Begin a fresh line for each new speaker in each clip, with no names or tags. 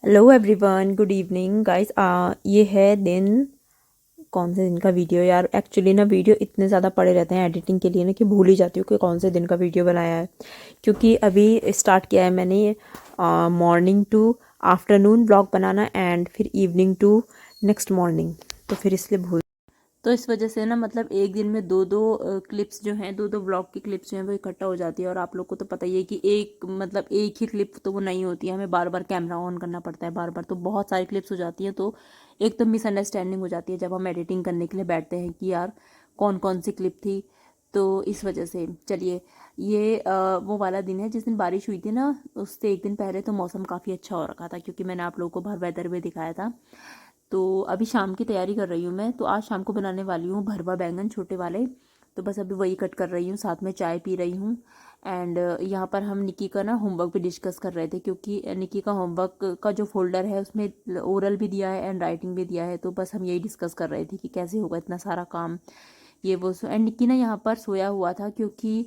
Hello everyone, good evening guys. ये है दिन, कौन से दिन का वीडियो यार। एक्चुअली ना वीडियो इतने ज़्यादा पड़े रहते हैं एडिटिंग के लिए ना कि भूल ही जाती हूँ कि कौन से दिन का वीडियो बनाया है। क्योंकि अभी स्टार्ट किया है मैंने मॉर्निंग टू आफ्टरनून ब्लॉग बनाना एंड फिर इवनिंग टू नेक्स्ट मॉर्निंग, तो फिर इसलिए भूल। तो इस वजह से ना मतलब एक दिन में दो दो क्लिप्स जो हैं, दो दो ब्लॉग की क्लिप्स जो हैं वो इकट्ठा हो जाती है। और आप लोग को तो पता ही है कि एक ही क्लिप तो वो नहीं होती है, हमें बार बार कैमरा ऑन करना पड़ता है बार बार, तो बहुत सारी क्लिप्स हो जाती हैं। तो एक तो मिसअंडरस्टैंडिंग हो जाती है जब हम एडिटिंग करने के लिए बैठते हैं कि यार कौन कौन सी क्लिप थी। तो इस वजह से चलिए, ये वो वाला दिन है जिस दिन बारिश हुई थी ना, उससे एक दिन पहले तो मौसम काफ़ी अच्छा हो रखा था, क्योंकि मैंने आप लोगों को बाहर वेदर में दिखाया था। तो अभी शाम की तैयारी कर रही हूँ मैं। तो आज शाम को बनाने वाली हूँ भरवा बैंगन छोटे वाले। तो बस अभी वही कट कर रही हूँ, साथ में चाय पी रही हूँ। एंड यहाँ पर हम निकी का ना होमवर्क भी डिस्कस कर रहे थे, क्योंकि निकी का होमवर्क का जो फोल्डर है उसमें ओरल भी दिया है एंड राइटिंग भी दिया है। तो बस हम यही डिस्कस कर रहे थे कि कैसे होगा इतना सारा काम, ये वो। एंड निकी ना यहाँ पर सोया हुआ था, क्योंकि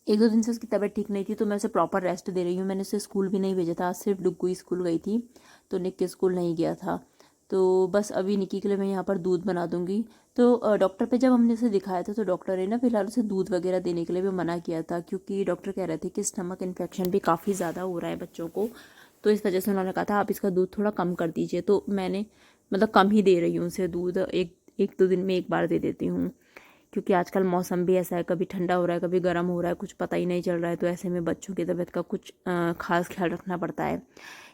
एक दो दिन से उसकी तबीयत ठीक नहीं थी। तो मैं उसे प्रॉपर रेस्ट दे रही हूँ। मैंने उसे स्कूल भी नहीं भेजा था, आज सिर्फ डुग्गू ही स्कूल गई थी, तो निक्की स्कूल नहीं गया था। तो बस अभी निक्की के लिए मैं यहाँ पर दूध बना दूंगी। तो डॉक्टर पे जब हमने उसे दिखाया था तो डॉक्टर ने ना फिलहाल उसे दूध वगैरह देने के लिए भी मना किया था, क्योंकि डॉक्टर कह रहे थे कि स्टमक इन्फेक्शन भी काफ़ी ज़्यादा हो रहा है बच्चों को। तो इस वजह से उन्होंने कहा था आप इसका दूध थोड़ा कम कर दीजिए। तो मैंने मतलब कम ही दे रही हूँ उसे दूध, एक एक दो दिन में एक बार दे देती हूँ, क्योंकि आजकल मौसम भी ऐसा है, कभी ठंडा हो रहा है कभी गर्म हो रहा है, कुछ पता ही नहीं चल रहा है। तो ऐसे में बच्चों की तबीयत का कुछ खास ख्याल रखना पड़ता है।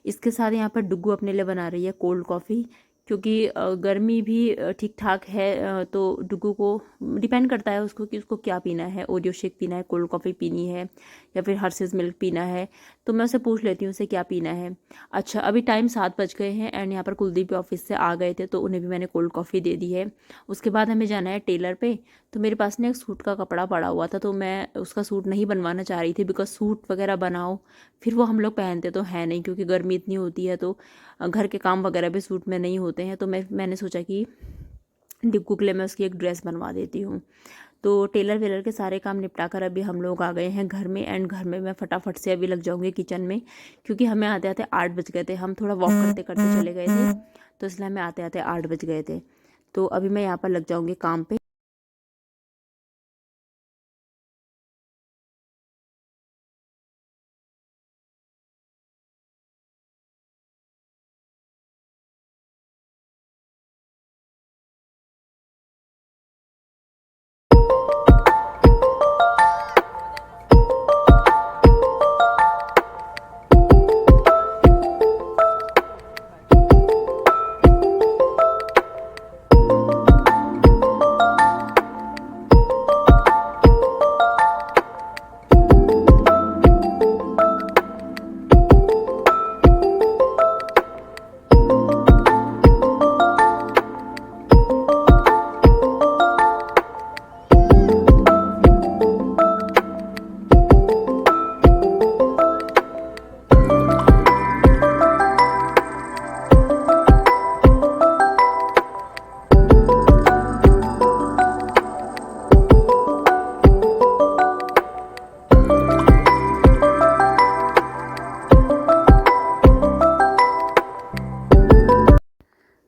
इसके साथ यहाँ पर डुग्गू अपने लिए बना रही है कोल्ड कॉफ़ी, क्योंकि गर्मी भी ठीक ठाक है। तो डुग्गू को डिपेंड करता है उसको कि उसको क्या पीना है, ओरियो शेक पीना है, कोल्ड कॉफ़ी पीनी है, या फिर हर्षिज़ मिल्क पीना है। तो मैं उसे पूछ लेती हूँ उसे क्या पीना है। अच्छा, अभी टाइम 7 बज गए हैं एंड यहाँ पर कुलदीप भी ऑफिस से आ गए थे, तो उन्हें भी मैंने कोल्ड कॉफ़ी दे दी है। उसके बाद हमें जाना है टेलर पे। तो मेरे पास ना एक सूट का कपड़ा पड़ा हुआ था, तो मैं उसका सूट नहीं बनवाना चाह रही थी, बिकॉज सूट वगैरह बनाओ फिर वो हम लोग पहनते तो है नहीं, क्योंकि गर्मी इतनी होती है। तो घर के काम वगैरह भी सूट में नहीं होते हैं। तो मैंने सोचा कि डिग्गू के लिए मैं उसकी एक ड्रेस बनवा देती हूँ। तो टेलर वेलर के सारे काम निपटा कर अभी हम लोग आ गए हैं घर में। एंड घर में मैं फटाफट से अभी लग जाऊंगी किचन में, क्योंकि हमें आते आते 8 बज गए थे। हम थोड़ा वॉक करते करते चले गए थे, तो इसलिए हमें आते आते 8 बज गए थे। तो अभी मैं यहाँ पर लग जाऊंगी काम पे।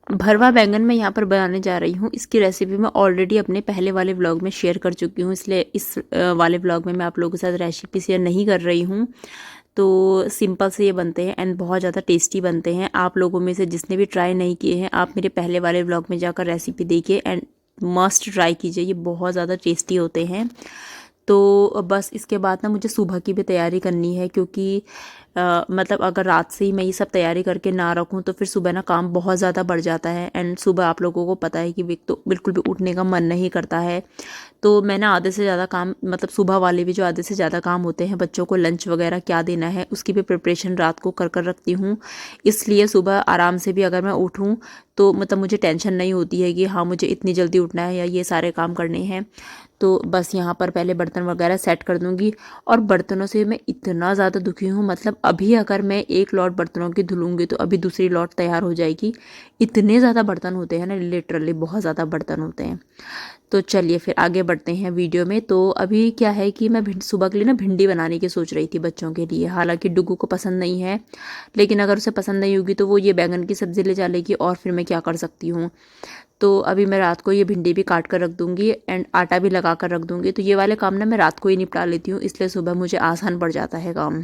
भरवा बैंगन मैं यहाँ पर बनाने जा रही हूँ। इसकी रेसिपी मैं ऑलरेडी अपने पहले वाले व्लॉग में शेयर कर चुकी हूँ, इसलिए इस वाले व्लॉग में मैं आप लोगों के साथ रेसिपी शेयर नहीं कर रही हूँ। तो सिंपल से ये बनते हैं एंड बहुत ज़्यादा टेस्टी बनते हैं। आप लोगों में से जिसने भी ट्राई नहीं किए हैं, आप मेरे पहले वाले व्लॉग में जाकर रेसिपी देखिए एंड मस्ट ट्राई कीजिए, ये बहुत ज़्यादा टेस्टी होते हैं। तो बस इसके बाद ना मुझे सुबह की भी तैयारी करनी है, क्योंकि मतलब अगर रात से ही मैं ये सब तैयारी करके ना रखूँ तो फिर सुबह ना काम बहुत ज़्यादा बढ़ जाता है। एंड सुबह आप लोगों को पता है कि तो बिल्कुल भी उठने का मन नहीं करता है। तो मैं ना आधे से ज़्यादा काम, मतलब सुबह वाले भी जो आधे से ज़्यादा काम होते हैं, बच्चों को लंच वगैरह क्या देना है उसकी भी प्रिपरेशन रात को कर कर रखती हूँ। इसलिए सुबह आराम से भी अगर मैं उठूँ तो मतलब मुझे टेंशन नहीं होती है कि हाँ मुझे इतनी जल्दी उठना है या ये सारे काम करने हैं। तो बस यहाँ पर पहले बर्तन वगैरह सेट कर दूँगी। और बर्तनों से मैं इतना ज़्यादा दुखी हूँ, मतलब अभी अगर मैं एक लॉट बर्तनों की धुलूँगी तो अभी दूसरी लॉट तैयार हो जाएगी। इतने ज़्यादा बर्तन होते हैं ना, लिटरली बहुत ज़्यादा बर्तन होते हैं। तो चलिए फिर आगे बढ़ते हैं वीडियो में। तो अभी क्या है कि मैं सुबह के लिए ना भिंडी बनाने की सोच रही थी बच्चों के लिए। हालांकि डुगू को पसंद नहीं है, लेकिन अगर उसे पसंद नहीं होगी तो वो ये बैंगन की सब्ज़ी ले जा लेगी, और फिर मैं क्या कर सकती हूँ। तो अभी मैं रात को ये भिंडी भी काट कर रख दूँगी एंड आटा भी लगा कर रख दूँगी। तो ये वाले काम ना मैं रात को ही निपटा लेती हूँ, इसलिए सुबह मुझे आसान पड़ जाता है काम।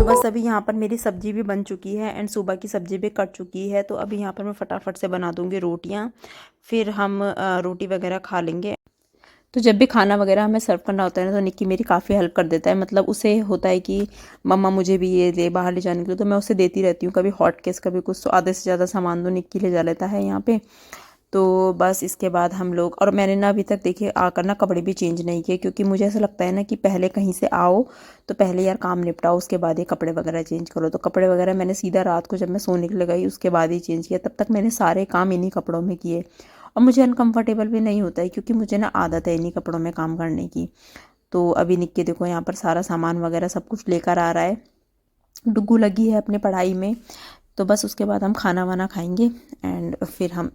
बस अभी यहाँ पर मेरी सब्ज़ी भी बन चुकी है एंड सुबह की सब्ज़ी भी कट चुकी है। तो अभी यहाँ पर मैं फटाफट से बना दूँगी रोटियाँ, फिर हम रोटी वगैरह खा लेंगे। तो जब भी खाना वगैरह हमें सर्व करना होता है ना, तो निक्की मेरी काफ़ी हेल्प कर देता है। मतलब उसे होता है कि मम्मा मुझे भी ये दे बाहर ले जाने के लिए, तो मैं उसे देती रहती हूँ। कभी हॉट केस कभी कुछ, तो आधे से ज़्यादा सामान तो निक्की ले जा लेता है यहाँ पे। तो बस इसके बाद हम लोग, और मैंने ना अभी तक देखिए आकर ना कपड़े भी चेंज नहीं किए, क्योंकि मुझे ऐसा लगता है ना कि पहले कहीं से आओ तो पहले यार काम निपटाओ, उसके बाद ही कपड़े वगैरह चेंज करो। तो कपड़े वगैरह मैंने सीधा रात को जब मैं सोने के लिए गई उसके बाद ही चेंज किया। तब तक मैंने सारे काम इन्हीं कपड़ों में किए, और मुझे अनकंफर्टेबल भी नहीं होता है, क्योंकि मुझे ना आदत है इन्हीं कपड़ों में काम करने की। तो अभी निक्की देखो यहाँ पर सारा सामान वगैरह सब कुछ लेकर आ रहा है। डुग्गू लगी है अपने पढ़ाई में। तो बस उसके बाद हम खाना वाना खाएंगे एंड फिर हम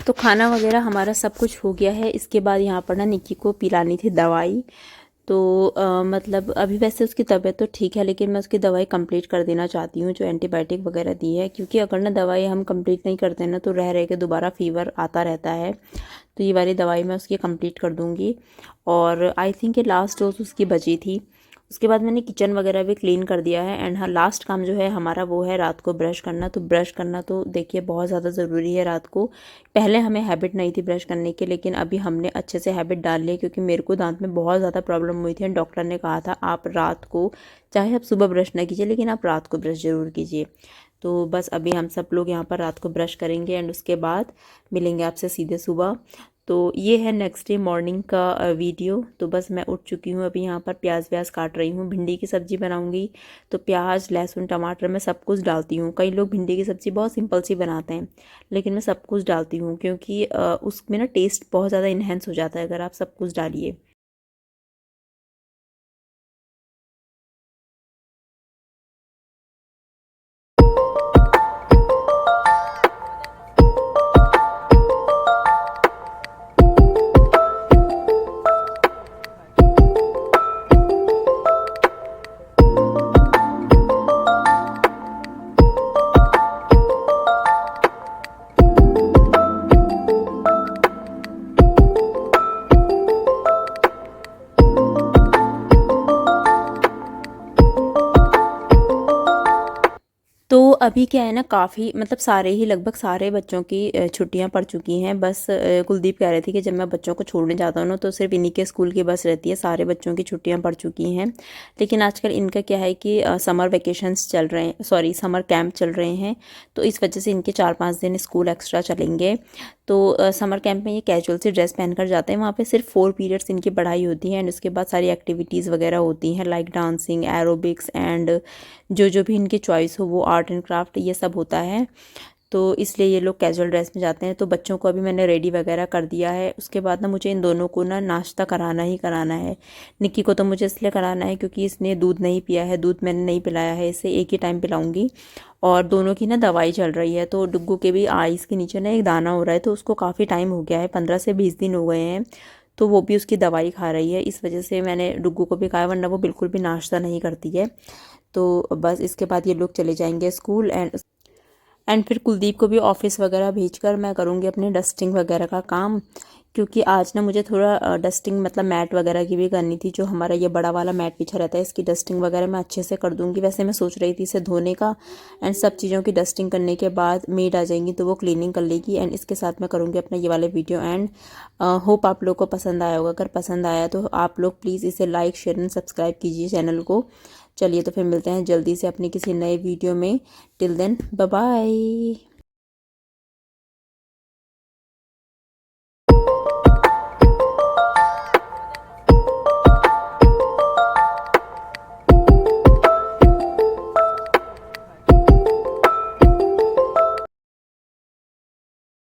तो खाना वगैरह हमारा सब कुछ हो गया है। इसके बाद यहाँ पर ना निक्की को पिलानी थी दवाई। तो मतलब अभी वैसे उसकी तबीयत तो ठीक है, लेकिन मैं उसकी दवाई कंप्लीट कर देना चाहती हूँ जो एंटीबायोटिक वगैरह दी है, क्योंकि अगर ना दवाई हम कंप्लीट नहीं करते ना तो रह रह के दोबारा फीवर आता रहता है। तो ये वाली दवाई मैं उसकी कंप्लीट कर दूँगी। और आई थिंक ये लास्ट डोज उसकी बची थी। उसके बाद मैंने किचन वगैरह भी क्लीन कर दिया है एंड हाँ, लास्ट काम जो है हमारा वो है रात को ब्रश करना। तो ब्रश करना तो देखिए बहुत ज़्यादा ज़रूरी है रात को। पहले हमें हैबिट नहीं थी ब्रश करने की, लेकिन अभी हमने अच्छे से हैबिट डाल ली है, क्योंकि मेरे को दांत में बहुत ज़्यादा प्रॉब्लम हुई थी एंड डॉक्टर ने कहा था आप रात को, चाहे आप सुबह ब्रश ना कीजिए लेकिन आप रात को ब्रश ज़रूर कीजिए। तो बस अभी हम सब लोग यहाँ पर रात को ब्रश करेंगे एंड उसके बाद मिलेंगे आपसे सीधे सुबह। तो ये है नेक्स्ट डे मॉर्निंग का वीडियो। तो बस मैं उठ चुकी हूँ, अभी यहाँ पर प्याज व्याज काट रही हूँ, भिंडी की सब्ज़ी बनाऊँगी। तो प्याज लहसुन टमाटर मैं सब कुछ डालती हूँ। कई लोग भिंडी की सब्ज़ी बहुत सिंपल सी बनाते हैं, लेकिन मैं सब कुछ डालती हूँ, क्योंकि उसमें ना टेस्ट बहुत ज़्यादा इन्हेंस हो जाता है अगर आप सब कुछ डालिए। तो अभी क्या है ना, काफ़ी मतलब सारे ही लगभग सारे बच्चों की छुट्टियां पड़ चुकी हैं। बस कुलदीप कह रहे थे कि जब मैं बच्चों को छोड़ने जाता हूँ ना तो सिर्फ इन्हीं के स्कूल की बस रहती है। सारे बच्चों की छुट्टियां पड़ चुकी हैं, लेकिन आजकल इनका क्या है कि समर वेकेशंस चल रहे हैं, सॉरी समर कैंप चल रहे हैं। तो इस वजह से इनके 4-5 दिन स्कूल एक्स्ट्रा चलेंगे। तो समर कैंप में ये कैजुअल सी ड्रेस पहनकर जाते हैं। वहाँ पे सिर्फ 4 पीरियड्स इनकी पढ़ाई होती है एंड उसके बाद सारी एक्टिविटीज़ वगैरह होती हैं, लाइक डांसिंग, एरोबिक्स एंड जो जो भी इनकी चॉइस हो, वो आर्ट एंड क्राफ्ट, ये सब होता है। तो इसलिए ये लोग कैजुअल ड्रेस में जाते हैं। तो बच्चों को अभी मैंने रेडी वगैरह कर दिया है। उसके बाद ना मुझे इन दोनों को ना नाश्ता कराना ही कराना है। निक्की को तो मुझे इसलिए कराना है क्योंकि इसने दूध नहीं पिया है, दूध मैंने नहीं पिलाया है, इसे एक ही टाइम पिलाऊंगी। और दोनों की ना दवाई चल रही है, तो डुग्गू के भी आइज़ के नीचे ना एक दाना हो रहा है, तो उसको काफ़ी टाइम हो गया है, 15 से 20 दिन हो गए हैं। तो वो भी उसकी दवाई खा रही है, इस वजह से मैंने डुग्गू को भी खाया, वरना वो बिल्कुल भी नाश्ता नहीं करती है। तो बस इसके बाद ये लोग चले जाएंगे स्कूल। एंड फिर कुलदीप को भी ऑफिस वगैरह भेजकर मैं करूँगी अपने डस्टिंग वगैरह का काम, क्योंकि आज ना मुझे थोड़ा डस्टिंग मतलब मैट वगैरह की भी करनी थी। जो हमारा ये बड़ा वाला मैट बिछा रहता है, इसकी डस्टिंग वगैरह मैं अच्छे से कर दूँगी। वैसे मैं सोच रही थी इसे धोने का, एंड सब चीज़ों की डस्टिंग करने के बाद मेड आ जाएंगी तो वो क्लीनिंग कर लेगी। एंड इसके साथ मैं करूँगी अपना ये वाले वीडियो। एंड होप आप लोग को पसंद आया होगा। अगर पसंद आया तो आप लोग प्लीज़ इसे लाइक, शेयर एंड सब्सक्राइब कीजिए चैनल को। चलिए तो फिर मिलते हैं जल्दी से अपनी किसी नए वीडियो में। Till then bye bye.